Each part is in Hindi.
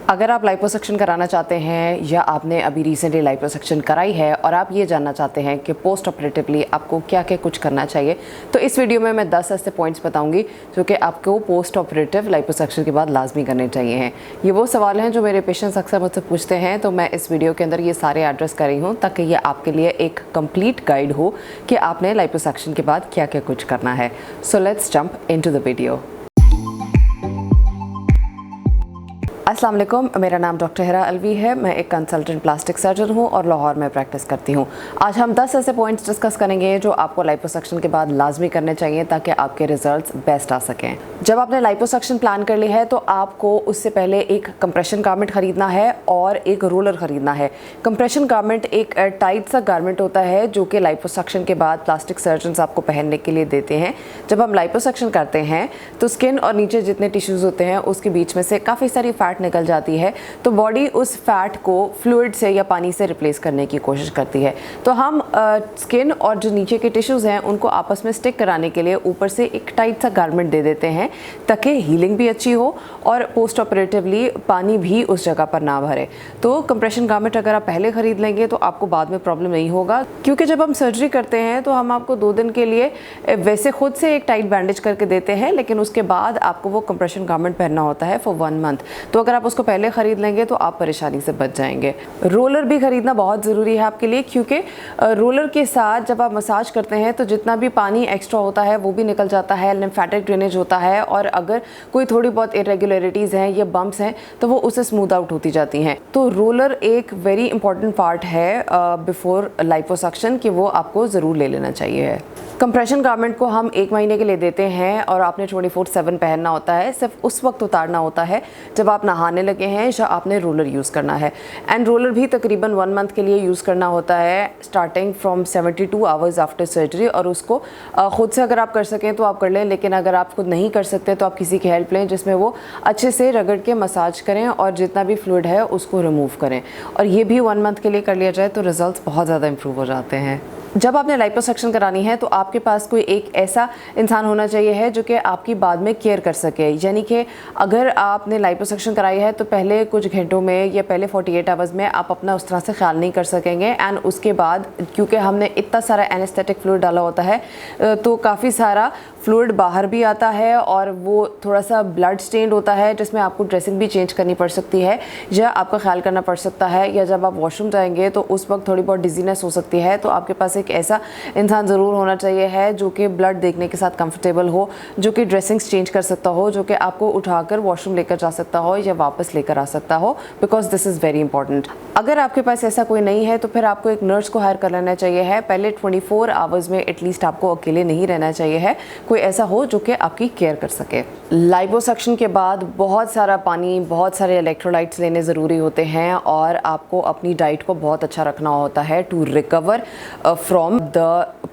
अगर आप लाइपोसक्शन कराना चाहते हैं या आपने अभी रिसेंटली लाइपोसक्शन कराई है और आप ये जानना चाहते हैं कि पोस्ट ऑपरेटिवली आपको क्या क्या कुछ करना चाहिए, तो इस वीडियो में मैं 10 ऐसे पॉइंट्स बताऊंगी जो कि आपको पोस्ट ऑपरेटिव लाइपोसक्शन के बाद लाजमी करने चाहिए हैं। ये वो सवाल हैं जो मेरे पेशेंट्स अक्सर मुझसे पूछते हैं, तो मैं इस वीडियो के अंदर ये सारे एड्रेस कर रही हूँ ताकि ये आपके लिए एक कंप्लीट गाइड हो कि आपने लाइपोसक्शन के बाद क्या क्या कुछ करना है। So let's jump into the video. अस्सलाम वालेकुम, मेरा नाम डॉक्टर हिरा अलवी है। मैं एक कंसल्टेंट प्लास्टिक सर्जन हूँ और लाहौर में प्रैक्टिस करती हूँ। आज हम 10 ऐसे पॉइंट्स डिस्कस करेंगे जो आपको लाइपोसक्शन के बाद लाजमी करने चाहिए ताकि आपके रिजल्ट्स बेस्ट आ सकें। जब आपने लाइपोसक्शन प्लान कर ली है तो आपको उससे पहले एक कंप्रेशन गारमेंट ख़रीदना है और एक रोलर ख़रीदना है। कंप्रेशन गारमेंट एक टाइट सा गारमेंट होता है जो कि लाइपोसक्शन के बाद प्लास्टिक सर्जन्स आपको पहनने के लिए देते हैं। जब हम लाइपोसक्शन करते हैं तो स्किन और नीचे जितने टिश्यूज़ होते हैं उसके बीच में से काफ़ी सारी फैट निकल जाती है, तो बॉडी उस फैट को फ्लूइड से या पानी से रिप्लेस करने की कोशिश करती है। तो हम स्किन और जो नीचे के टिश्यूज़ हैं उनको आपस में स्टिक कराने के लिए ऊपर से एक टाइट सा गारमेंट दे देते हैं ताकि हीलिंग भी अच्छी हो और पोस्ट ऑपरेटिवली पानी भी उस जगह पर ना भरे। तो कंप्रेशन गारमेंट अगर आप पहले ख़रीद लेंगे तो आपको बाद में प्रॉब्लम नहीं होगा, क्योंकि जब हम सर्जरी करते हैं तो हम आपको 2 दिन के लिए वैसे खुद से एक टाइट बैंडेज करके देते हैं, लेकिन उसके बाद आपको वो कंप्रेशन गारमेंट पहनना होता है फॉर 1 मंथ। तो अगर आप उसको पहले ख़रीद लेंगे तो आप परेशानी से बच जाएंगे। रोलर भी ख़रीदना बहुत ज़रूरी है आपके लिए, क्योंकि रोलर के साथ जब आप मसाज करते हैं तो जितना भी पानी एक्स्ट्रा होता है वो भी निकल जाता है, लिम्फेटिक ड्रेनेज होता है, और अगर कोई थोड़ी बहुत इरेगुलरिटीज़ हैं या बम्प्स हैं तो वो उससे स्मूथ आउट होती जाती हैं। तो रोलर एक वेरी इंपॉर्टेंट पार्ट है बिफोर लाइपोसक्शन कि वो आपको ज़रूर ले लेना चाहिए। कंप्रेशन गारमेंट को हम 1 महीने के लिए देते हैं और आपने 24/7 पहनना होता है। सिर्फ उस वक्त उतारना होता है जब आप नहाने लगे हैं या आपने रोलर यूज़ करना है। एंड रोलर भी तकरीबन 1 मंथ के लिए यूज़ करना होता है, starting from 72 hours after surgery. और उसको ख़ुद से अगर आप कर सकें तो आप कर लें, लेकिन अगर आप खुद नहीं कर सकते तो आप किसी की हेल्प लें जिसमें वो अच्छे से रगड़ के मसाज करें और जितना भी फ्लूइड है उसको रिमूव करें। और ये भी 1 मंथ के लिए कर लिया जाए तो रिजल्ट्स बहुत ज़्यादा इंप्रूव हो जाते हैं। जब आपने लाइपोसक्शन करानी है तो आपके पास कोई एक ऐसा इंसान होना चाहिए है जो कि आपकी बाद में केयर कर सके। यानी कि अगर आपने लाइपोसक्शन कराई है तो पहले कुछ घंटों में या पहले 48 आवर्स में आप अपना उस तरह से ख्याल नहीं कर सकेंगे। एंड उसके बाद क्योंकि हमने इतना सारा एनेस्थेटिक फ्लूइड डाला होता है तो काफ़ी सारा फ्लूइड बाहर भी आता है और वो थोड़ा सा ब्लड स्टेन्ड होता है जिसमें आपको ड्रेसिंग भी चेंज करनी पड़ सकती है या आपका ख्याल करना पड़ सकता है, या जब आप वॉशरूम जाएंगे तो उस वक्त थोड़ी बहुत डिजीनेस हो सकती है। तो आपके पास एक ऐसा इंसान ज़रूर होना चाहिए है जो कि ब्लड देखने के साथ कंफर्टेबल हो, जो कि ड्रेसिंग्स चेंज कर सकता हो, जो कि आपको उठाकर वॉशरूम लेकर जा सकता हो या वापस लेकर आ सकता हो, because this is very important. अगर आपके पास ऐसा कोई नहीं है तो फिर आपको एक नर्स को हायर कर लेना चाहिए है। पहले 24 आवर्स में एटलीस्ट आपको अकेले नहीं रहना चाहिए है, कोई ऐसा हो जो कि आपकी केयर कर सके। लाइपोसक्शन के बाद बहुत सारा पानी, बहुत सारे इलेक्ट्रोलाइट्स लेने ज़रूरी होते हैं और आपको अपनी डाइट को बहुत अच्छा रखना होता है to recover from the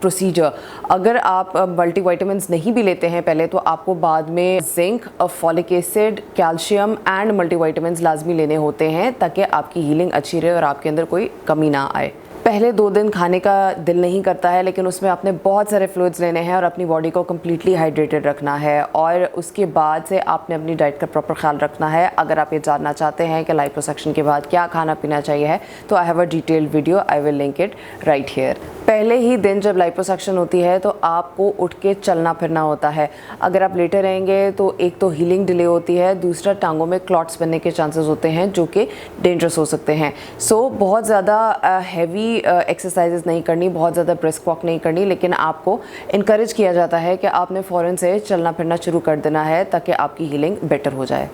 procedure. अगर आप मल्टीविटामिन्स नहीं भी लेते हैं पहले तो आपको बाद में zinc, folic acid, calcium and multivitamins लाजमी लेने होते हैं ताकि आपकी हीलिंग अच्छी रहे और आपके अंदर कोई कमी ना आए। पहले 2 दिन खाने का दिल नहीं करता है, लेकिन उसमें आपने बहुत सारे फ्लूइड्स लेने हैं और अपनी बॉडी को कम्प्लीटली हाइड्रेटेड रखना है, और उसके बाद से आपने अपनी डाइट का प्रॉपर ख्याल रखना है। अगर आप ये जानना चाहते हैं कि लाइपोसक्शन के बाद क्या खाना पीना चाहिए है तो I have a detailed video, I will link it right here. पहले ही दिन जब लाइपोसक्शन होती है तो आपको उठ के चलना फिरना होता है। अगर आप लेटे रहेंगे तो एक तो हीलिंग डिले होती है, दूसरा टांगों में क्लॉट्स बनने के चांसेस होते हैं जो कि डेंजरस हो सकते हैं। सो बहुत ज़्यादा हैवी एक्सरसाइजेस नहीं करनी, बहुत ज़्यादा ब्रिस्क वॉक नहीं करनी, लेकिन आपको इनकरेज किया जाता है कि आपने फ़ौरन से चलना फिरना शुरू कर देना है ताकि आपकी हीलिंग बेटर हो जाए।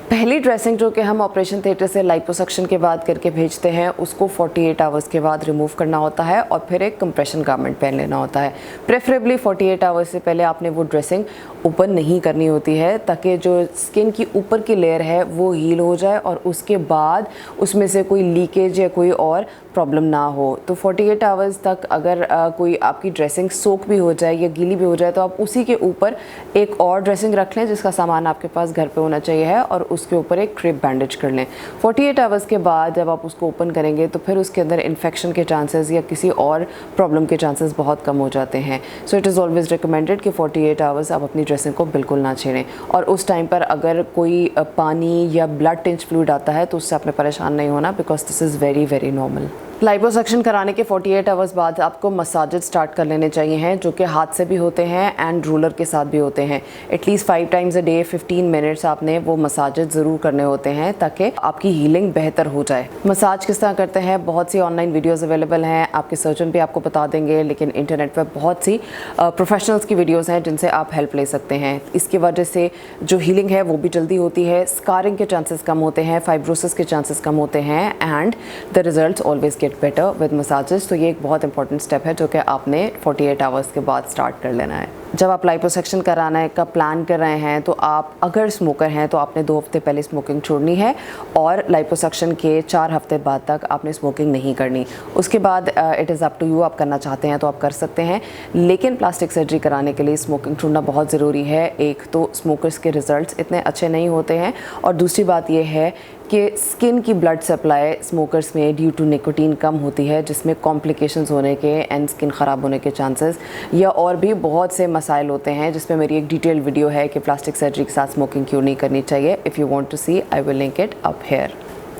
पहली ड्रेसिंग जो कि हम ऑपरेशन थिएटर से लाइपोसक्शन के बाद करके भेजते हैं उसको 48 आवर्स के बाद रिमूव करना होता है और फिर एक कंप्रेशन गारमेंट पहन लेना होता है। प्रेफरेबली 48 आवर्स से पहले आपने वो ड्रेसिंग ओपन नहीं करनी होती है ताकि जो स्किन की ऊपर की लेयर है वो हील हो जाए और उसके बाद उसमें से कोई लीकेज या कोई और प्रॉब्लम ना हो। तो 48 आवर्स तक अगर कोई आपकी ड्रेसिंग सोक भी हो जाए या गीली भी हो जाए तो आप उसी के ऊपर एक और ड्रेसिंग रख लें जिसका सामान आपके पास घर पे होना चाहिए है और उसके ऊपर एक क्रेप बैंडेज कर लें। 48 आवर्स के बाद जब आप उसको ओपन करेंगे तो फिर उसके अंदर इन्फेक्शन के चांसेस या किसी और प्रॉब्लम के चांसेस बहुत कम हो जाते हैं। So it is always recommended कि 48 आवर्स आप अपनी ड्रेसिंग को बिल्कुल ना छेड़ें। और उस टाइम पर अगर कोई पानी या ब्लड टिंच फ्लूइड आता है तो उससे आपने परेशान नहीं होना, because this is very very normal. Liposuction कराने के 48 आवर्स बाद आपको मसाजेस स्टार्ट कर लेने चाहिए हैं, जो कि हाथ से भी होते हैं एंड रूलर के साथ भी होते हैं। At least 5 times a day 15 minutes आपने वो मसाजेस ज़रूर करने होते हैं ताकि आपकी हीलिंग बेहतर हो जाए। मसाज किस तरह करते हैं, बहुत सी ऑनलाइन वीडियोज़ अवेलेबल हैं, आपके सर्जन भी आपको बता देंगे, लेकिन इंटरनेट पर बहुत सी प्रोफेशनल्स की वीडियोज़ हैं जिनसे आप हेल्प ले सकते हैं। इसकी वजह से जो हीलिंग है वो भी जल्दी होती है, स्कारिंग के चांसेस कम होते हैं, फाइब्रोसिस के चांसेस कम होते हैं and the results always get better with massages. तो ये एक बहुत इंपॉर्टेंट स्टेप है जो कि आपने 48 आवर्स के बाद स्टार्ट कर लेना है। जब आप लाइपोसक्शन कराने का प्लान कर रहे हैं तो आप अगर स्मोकर हैं तो आपने 2 हफ्ते पहले स्मोकिंग छोड़नी है और लाइपोसक्शन के 4 हफ्ते बाद तक आपने स्मोकिंग नहीं करनी। उसके बाद it is up to you, आप करना चाहते हैं तो आप कर सकते हैं, लेकिन प्लास्टिक सर्जरी कराने के लिए स्मोकिंग छोड़ना बहुत ज़रूरी है। एक तो स्मोकर्स के रिज़ल्ट्स इतने अच्छे नहीं होते हैं और दूसरी बात यह है कि स्किन की ब्लड सप्लाई स्मोकर्स में ड्यू टू निकोटीन कम होती है, जिसमें कॉम्प्लिकेशंस होने के एंड स्किन ख़राब होने के चांसेस या और भी बहुत से मसाइल होते हैं, जिसमें मेरी एक डिटेल वीडियो है कि प्लास्टिक सर्जरी के साथ स्मोकिंग क्यों नहीं करनी चाहिए। If you want to see, I will link it up here.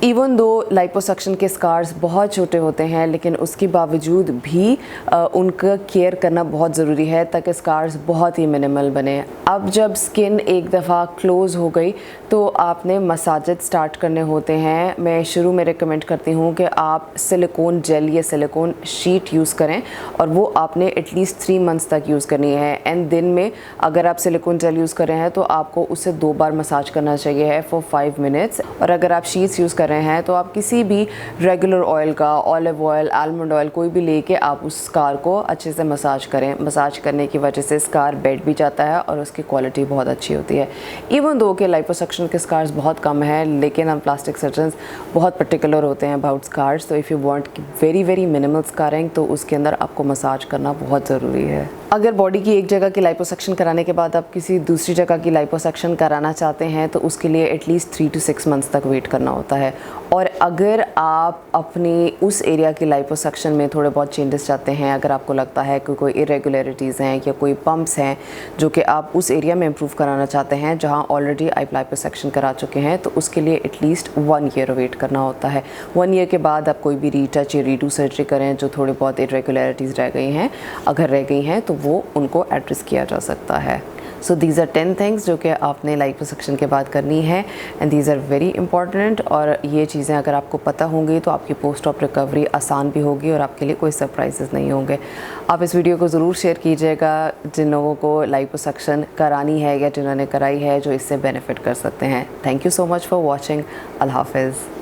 Even though liposuction के स्कार्स बहुत छोटे होते हैं, लेकिन उसके बावजूद भी उनका केयर करना बहुत ज़रूरी है ताकि स्कार्स बहुत ही मिनिमल बने। अब जब स्किन एक दफ़ा क्लोज़ हो गई तो आपने मसाजेस स्टार्ट करने होते हैं। मैं शुरू में रिकमेंड करती हूँ कि आप सिलिकॉन जेल या सिलिकॉन शीट यूज़ करें और वो आपने एटलीस्ट 3 मंथ्स तक यूज़ करनी है। एंड दिन में अगर आप सिलिकॉन जेल यूज़ कर रहे हैं तो आपको उसे 2 बार मसाज करना चाहिए है फॉर 5 मिनट्स। और अगर आप शीट्स यूज़ कर रहे हैं तो आप किसी भी रेगुलर ऑयल का, ऑलिव ऑयल, आलमंड ऑयल कोई भी लेके आप उस स्कार को अच्छे से मसाज करें। मसाज करने की वजह से स्कार बैठ भी जाता है और उसकी क्वालिटी बहुत अच्छी होती है। इवन दो के लाइपोसक्शन के स्कार्स बहुत कम है, लेकिन हम प्लास्टिक सर्जन्स बहुत पर्टिकुलर होते हैं अबाउट स्कार्स। तो if you want very very minimal scarring तो उसके अंदर आपको मसाज करना बहुत ज़रूरी है। अगर बॉडी की एक जगह की लाइपोसक्शन कराने के बाद आप किसी दूसरी जगह की लाइपोसक्शन कराना चाहते हैं तो उसके लिए एटलीस्ट 3 to 6 मंथ्स तक वेट करना होता है। और अगर आप अपनी उस एरिया की लाइपोसक्शन में थोड़े बहुत चेंजेस चाहते हैं, अगर आपको लगता है कि कोई इरेगुलरिटीज़ हैं या कोई पम्प्स हैं जो कि आप उस एरिया में इम्प्रूव कराना चाहते हैं जहां ऑलरेडी आप लाइपोसक्शन करा चुके हैं, तो उसके लिए एटलीस्ट 1 ईयर वेट करना होता है। 1 ईयर के बाद आप कोई भी रीटच या रीडू सर्जरी करें जो थोड़ी बहुत इरेगुलरिटीज़ रह गई हैं, अगर रह गई हैं तो वो उनको एड्रेस किया जा सकता है। सो दीज आर 10 थिंग्स जो कि आपने लाइपोसक्शन के बाद करनी है and these are very important. और ये चीज़ें अगर आपको पता होंगी तो आपकी पोस्ट ऑप रिकवरी आसान भी होगी और आपके लिए कोई सरप्राइजेस नहीं होंगे। आप इस वीडियो को ज़रूर शेयर कीजिएगा जिन लोगों को लाइपोसक्शन करानी है या जिन्होंने कराई है, जो इससे बेनिफिट कर सकते हैं। Thank you so much for watching. अल्लाह हाफ़िज़।